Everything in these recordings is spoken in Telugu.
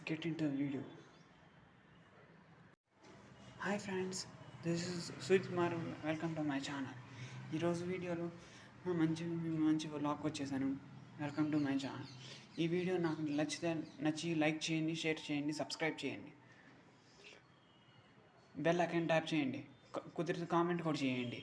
get into the video. Hi friends, this is Sujit Kumar. Welcome to my channel. ఈరోజు వీడియోలో మంచి వ్లాగ్ వచ్చేసాను. Welcome to my channel. ఈ వీడియో నాకు నచ్చి లైక్ చేయండి, షేర్ చేయండి, సబ్స్క్రైబ్ చేయండి, బెల్ ఐకాన్ ట్యాప్ చేయండి, కుదిరితే కామెంట్ కూడా చేయండి.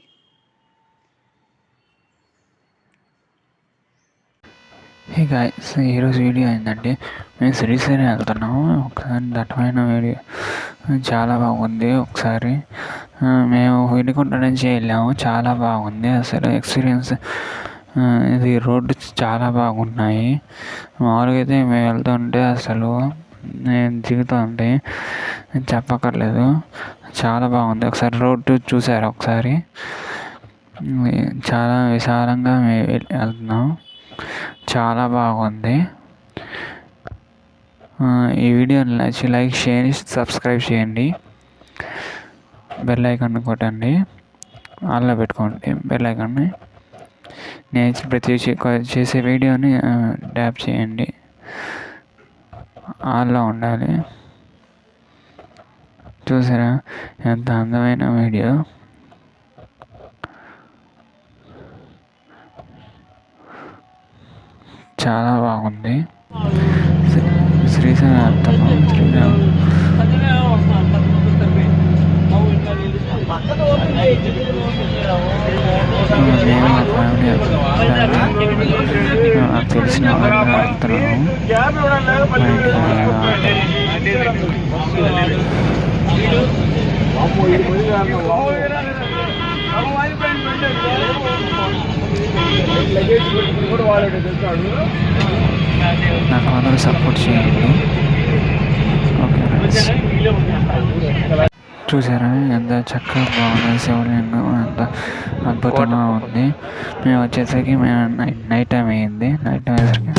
హే గాయ్స్, ఈరోజు వీడియో ఏంటంటే మేము శ్రీశైలం వెళ్తున్నాము. ఒకసారి దట్టమైన వీడియో చాలా బాగుంది. ఒకసారి మేము వినుకుంట నుంచి వెళ్ళాము. చాలా బాగుంది అసలు ఎక్స్పీరియన్స్. ఇది రోడ్డు చాలా బాగున్నాయి. మామూలుగా అయితే మేము వెళ్తుంటే అసలు నేను దిగుతుంటే చెప్పక్కర్లేదు, చాలా బాగుంది. ఒకసారి రోడ్డు చూసారు, ఒకసారి చాలా విశాలంగా మేము వెళ్తున్నాం. చాలా బాగుంది. ఈ వీడియోని నచ్చి లైక్ చేయండి, సబ్స్క్రైబ్ చేయండి, బెల్ ఐకాన్ కొట్టండి, ఆన్లో పెట్టుకోండి బెల్ ఐకాన్ని. నేను ప్రతి చేసే వీడియోని ట్యాప్ చేయండి, ఆన్లో ఉండాలి. చూసారా ఎంత అందమైన వీడియో. చాలా బాగుంది. శ్రీశైలం వెళ్తున్నాం. శ్రీశైలం నేను మా ఫ్యామిలీ తెలిసిన వాళ్ళందరూ వెళ్తున్నాము. నాకు అందరూ సపోర్ట్ చేయండి. ఓకే ఫ్రెండ్స్, చూసారా ఎంత చక్కగా బాగుంది. శివలింగం ఎంత అద్భుతంగా ఉంది. మేము వచ్చేసరికి నైట్ టైం అయ్యింది. నైట్ టైం అయ్యేసరికి